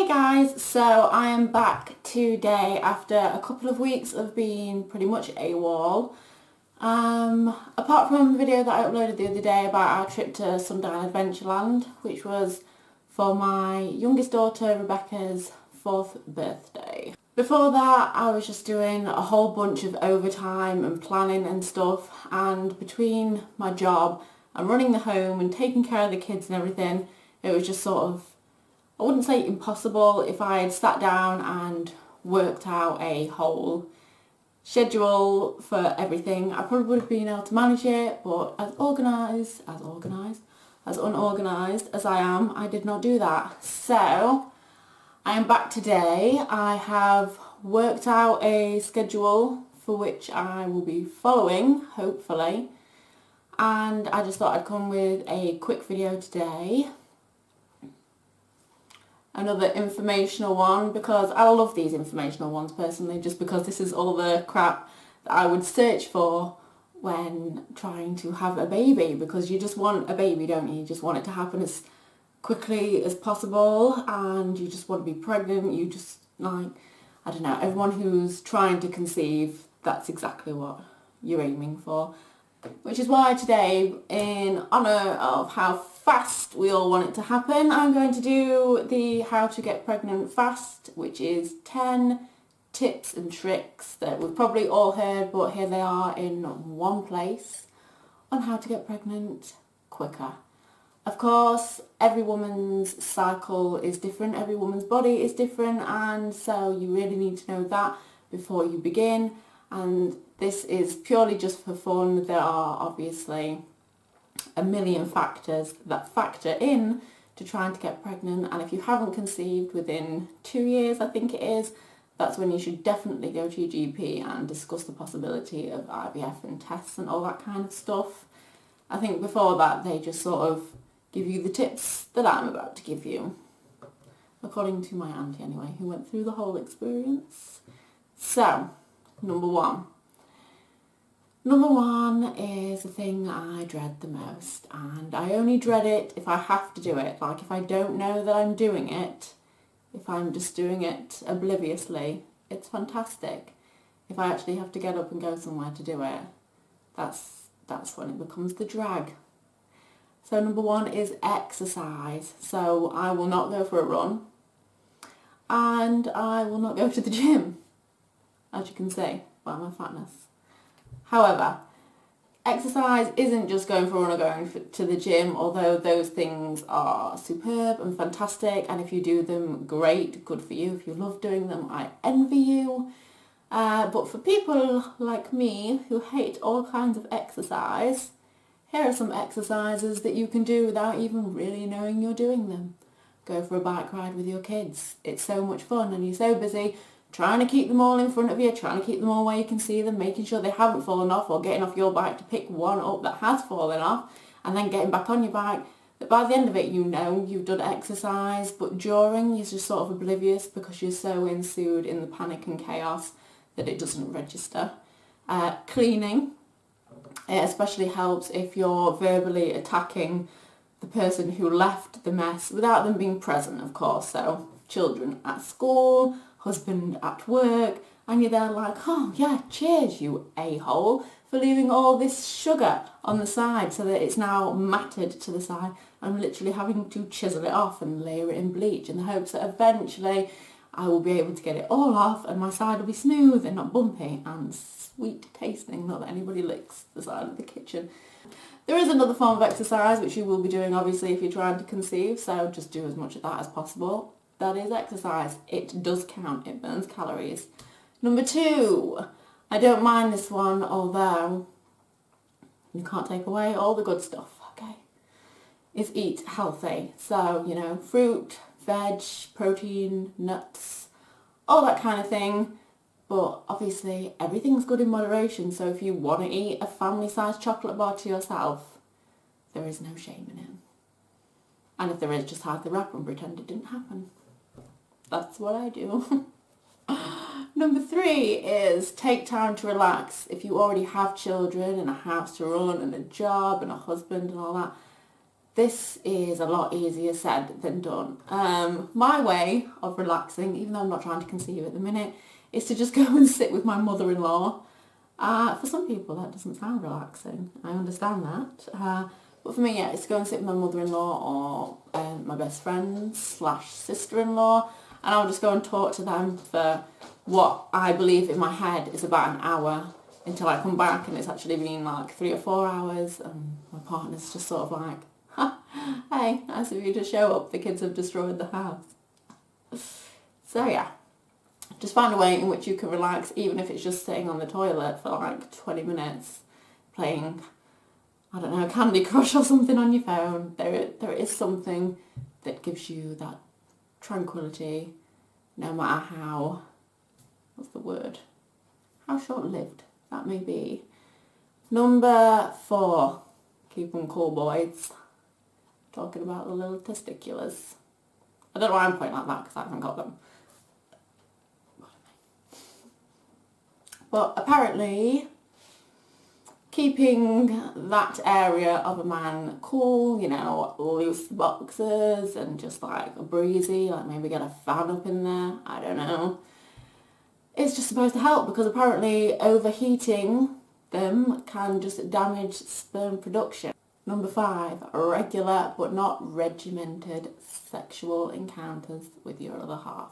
Hey guys, so I am back today after a couple of weeks of being pretty much AWOL. Apart from the video that I uploaded the other day about our trip to Sundial Adventureland, which was for my youngest daughter Rebecca's 4th birthday. Before that I was just doing a whole bunch of overtime and planning and stuff, and between my job and running the home and taking care of the kids and everything, it was just sort of, I wouldn't say impossible. If I had sat down and worked out a whole schedule for everything, I probably would have been able to manage it, but as unorganised as I am, I did not do that. So I am back today. I have worked out a schedule for which I will be following, hopefully, and I just thought I'd come with a quick video today. Another informational one, because I love these informational ones personally, just because this is all the crap that I would search for when trying to have a baby, because you just want a baby, don't you? You just want it to happen as quickly as possible, and you just want to be pregnant. You just, like, I don't know, everyone who's trying to conceive, that's exactly what you're aiming for. Which is why today, in honour of how fast we all want it to happen, I'm going to do the how to get pregnant fast, which is 10 tips and tricks that we've probably all heard, but here they are in one place, on how to get pregnant quicker. Of course, every woman's cycle is different, every woman's body is different, and so you really need to know that before you begin. And this is purely just for fun. There are obviously a million factors that factor in to trying to get pregnant, and if you haven't conceived within 2 years, I think it is, that's when you should definitely go to your GP and discuss the possibility of IVF and tests and all that kind of stuff. I think before that they just sort of give you the tips that I'm about to give you, according to my auntie anyway, who went through the whole experience. So, Number one is the thing I dread the most, and I only dread it if I have to do it. Like, if I don't know that I'm doing it, if I'm just doing it obliviously, it's fantastic. If I actually have to get up and go somewhere to do it, that's when it becomes the drag. So number one is exercise. So I will not go for a run, and I will not go to the gym, as you can see by my fatness. However, exercise isn't just going for a run or going to the gym, although those things are superb and fantastic, and if you do them, great, good for you. If you love doing them, I envy you. But for people like me who hate all kinds of exercise, here are some exercises that you can do without even really knowing you're doing them. Go for a bike ride with your kids. It's so much fun, and you're so busy trying to keep them all in front of you, trying to keep them all where you can see them, making sure they haven't fallen off, or getting off your bike to pick one up that has fallen off, and then getting back on your bike. But by the end of it, you know you've done exercise, but during, you're just sort of oblivious because you're so ensued in the panic and chaos that it doesn't register. Cleaning. It especially helps if you're verbally attacking the person who left the mess without them being present, of course. So children at school, husband at work, and you're there like, oh yeah, cheers you a-hole for leaving all this sugar on the side so that it's now matted to the side. I'm literally having to chisel it off and layer it in bleach in the hopes that eventually I will be able to get it all off and my side will be smooth and not bumpy and sweet tasting, not that anybody licks the side of the kitchen. There is another form of exercise which you will be doing obviously if you're trying to conceive, so just do as much of that as possible. That is exercise. It does count. It burns calories. Number 2, I don't mind this one, although you can't take away all the good stuff, okay, is eat healthy. So, you know, fruit, veg, protein, nuts, all that kind of thing. But obviously everything's good in moderation, so if you want to eat a family-sized chocolate bar to yourself, there is no shame in it. And if there is, just hide the wrapper and pretend it didn't happen. That's what I do. Number 3 is take time to relax. If you already have children and a house to run and a job and a husband and all that, this is a lot easier said than done. My way of relaxing, even though I'm not trying to conceive at the minute, is to just go and sit with my mother-in-law. For some people that doesn't sound relaxing, I understand that. But for me, yeah, it's to go and sit with my mother-in-law or my best friend / sister-in-law, and I'll just go and talk to them for what I believe in my head is about an hour until I come back, and it's actually been like 3 or 4 hours, and my partner's just sort of like, hey, nice of you to show up, the kids have destroyed the house. So yeah, just find a way in which you can relax, even if it's just sitting on the toilet for like 20 minutes playing, I don't know, Candy Crush or something on your phone. There is something that gives you that tranquility, no matter how, what's the word, how short-lived that may be. Number 4, keep them cool, boys. Talking about the little testiculars. I don't know why I'm pointing like that because I haven't got them. But apparently, keeping that area of a man cool, you know, loose boxers and just like a breezy, like maybe get a fan up in there, I don't know. It's just supposed to help because apparently overheating them can just damage sperm production. Number 5, regular but not regimented sexual encounters with your other half.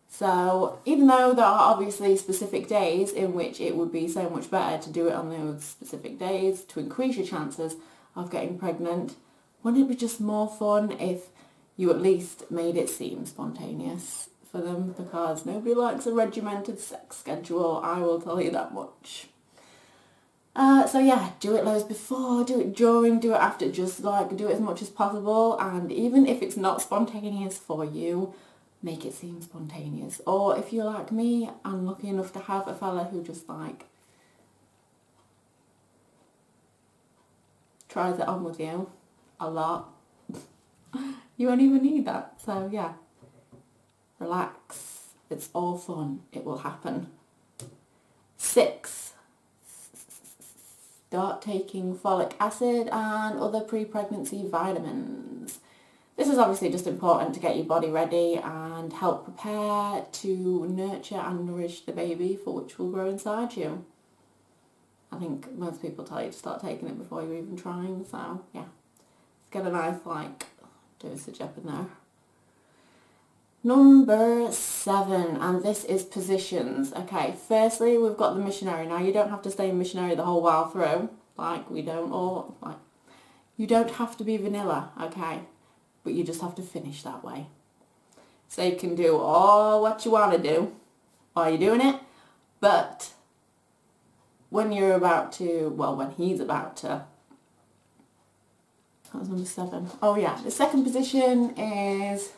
So even though there are obviously specific days in which it would be so much better to do it on those specific days to increase your chances of getting pregnant, wouldn't it be just more fun if you at least made it seem spontaneous for them? Because nobody likes a regimented sex schedule, I will tell you that much. So yeah, do it loads before, do it during, do it after, just like do it as much as possible, and even if it's not spontaneous for you, make it seem spontaneous. Or if you're like me, I'm lucky enough to have a fella who just like tries it on with you a lot. You won't even need that. So yeah, relax. It's all fun. It will happen. 6. Start taking folic acid and other pre-pregnancy vitamins. This is obviously just important to get your body ready and help prepare to nurture and nourish the baby for which will grow inside you. I think most people tell you to start taking it before you're even trying, so yeah. Let's get a nice like dosage up in there. Number 7, and this is positions. Okay, firstly, we've got the Missionary. Now, you don't have to stay in Missionary the whole while through, like we don't, or like, you don't have to be vanilla, okay? But you just have to finish that way. So you can do all what you want to do while you're doing it, but when you're about to, well, when he's about to, that was number 7. Oh yeah, the second position is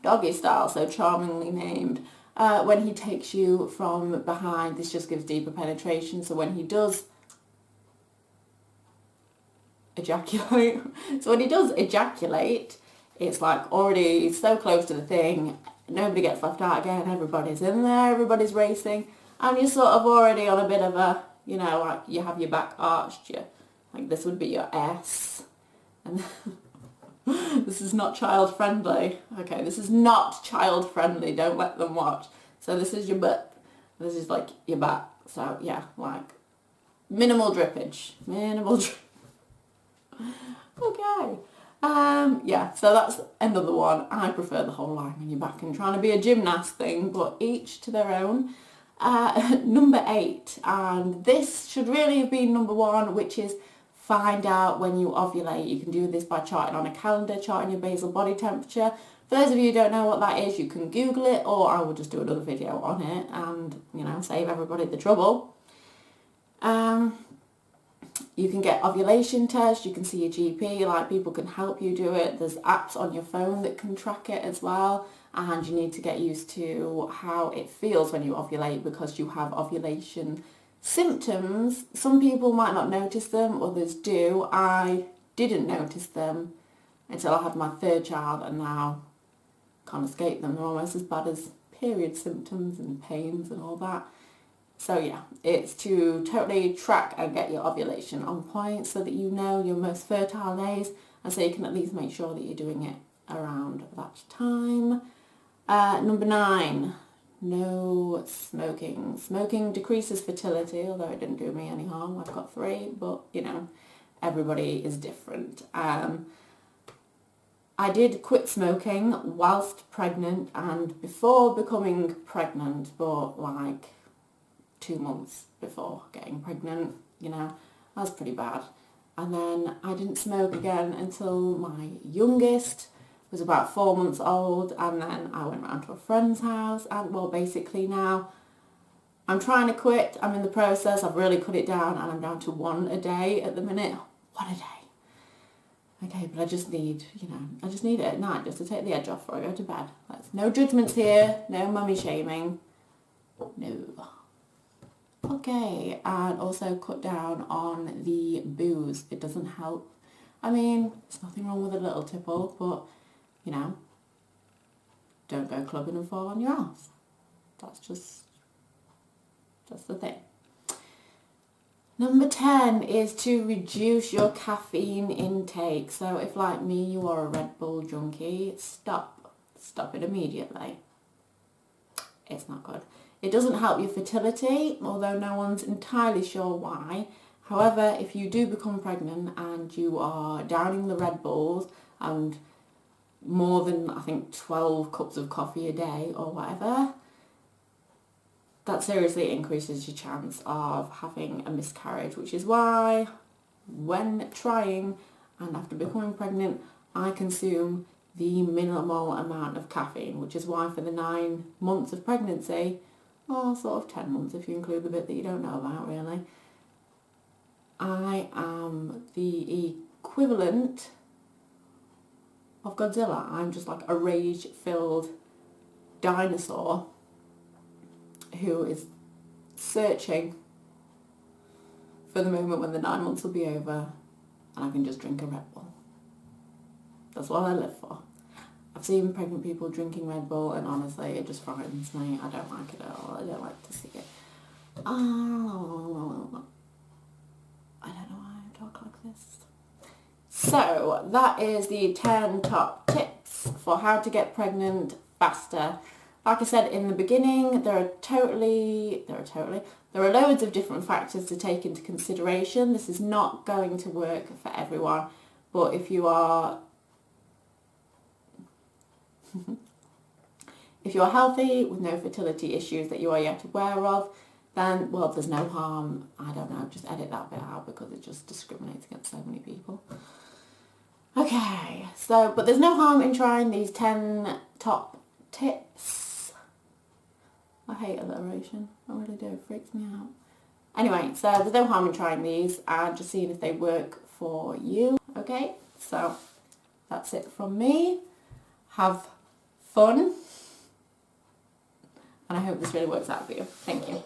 Doggy Style, so charmingly named. When he takes you from behind, this just gives deeper penetration, so when he does ejaculate, it's like already so close to the thing, nobody gets left out again, everybody's in there, everybody's racing, and you're sort of already on a bit of a, you know, like you have your back arched, like this would be your S. And this is not child friendly. Okay, this is not child friendly. Don't let them watch. So this is your butt. This is like your back. So yeah, like minimal drippage. Okay. Yeah, so that's another one. I prefer the whole line on your back and trying to be a gymnast thing, but each to their own. Number 8, and this should really have been number 1, which is find out when you ovulate. You can do this by charting on a calendar, charting your basal body temperature. For those of you who don't know what that is, you can Google it, or I will just do another video on it and, you know, save everybody the trouble. You can get ovulation tests, you can see your GP, like people can help you do it. There's apps on your phone that can track it as well, and you need to get used to how it feels when you ovulate because you have ovulation symptoms. Some people might not notice them, others do. I didn't notice them until I had my 3rd child, and now can't escape them. They're almost as bad as period symptoms and pains and all that. So yeah, it's to totally track and get your ovulation on point so that you know your most fertile days, and so you can at least make sure that you're doing it around that time. Number 9, no smoking. Smoking decreases fertility, although it didn't do me any harm. I've got 3, but you know, everybody is different. I did quit smoking whilst pregnant and before becoming pregnant, but like 2 months before getting pregnant, you know, that was pretty bad. And then I didn't smoke again until my youngest was about 4 months old, and then I went round to a friend's house, and well, basically now I'm trying to quit. I'm in the process. I've really cut it down, and I'm down to 1 a day at the minute. 1 a day. Okay, but I just need, you know, I just need it at night just to take the edge off before I go to bed. That's no judgments here, no mummy shaming, no. Okay, and also cut down on the booze. It doesn't help. I mean, there's nothing wrong with a little tipple, but, you know, don't go clubbing and fall on your ass. That's the thing. Number 10 is to reduce your caffeine intake. So if, like me, you are a Red Bull junkie, stop it immediately. It's not good. It doesn't help your fertility, although no one's entirely sure why. However, if you do become pregnant and you are downing the Red Bulls and more than, I think, 12 cups of coffee a day or whatever, that seriously increases your chance of having a miscarriage, which is why when trying and after becoming pregnant, I consume the minimal amount of caffeine, which is why for the 9 months of pregnancy, or sort of 10 months if you include the bit that you don't know about really, I am the equivalent of Godzilla. I'm just like a rage-filled dinosaur who is searching for the moment when the 9 months will be over and I can just drink a Red Bull. That's what I live for. I've seen pregnant people drinking Red Bull and honestly it just frightens me. I don't like it at all. I don't like to see it. I don't know why I talk like this. So that is the 10 top tips for how to get pregnant faster. Like I said in the beginning, there are loads of different factors to take into consideration. This is not going to work for everyone, but if you are healthy with no fertility issues that you are yet aware of, then, well, there's no harm. I don't know, just edit that bit out because it just discriminates against so many people. Okay, so, but there's no harm in trying these 10 top tips. I hate alliteration. I really do. It freaks me out. Anyway, so there's no harm in trying these and just seeing if they work for you. Okay, so that's it from me. Have fun. And I hope this really works out for you. Thank you.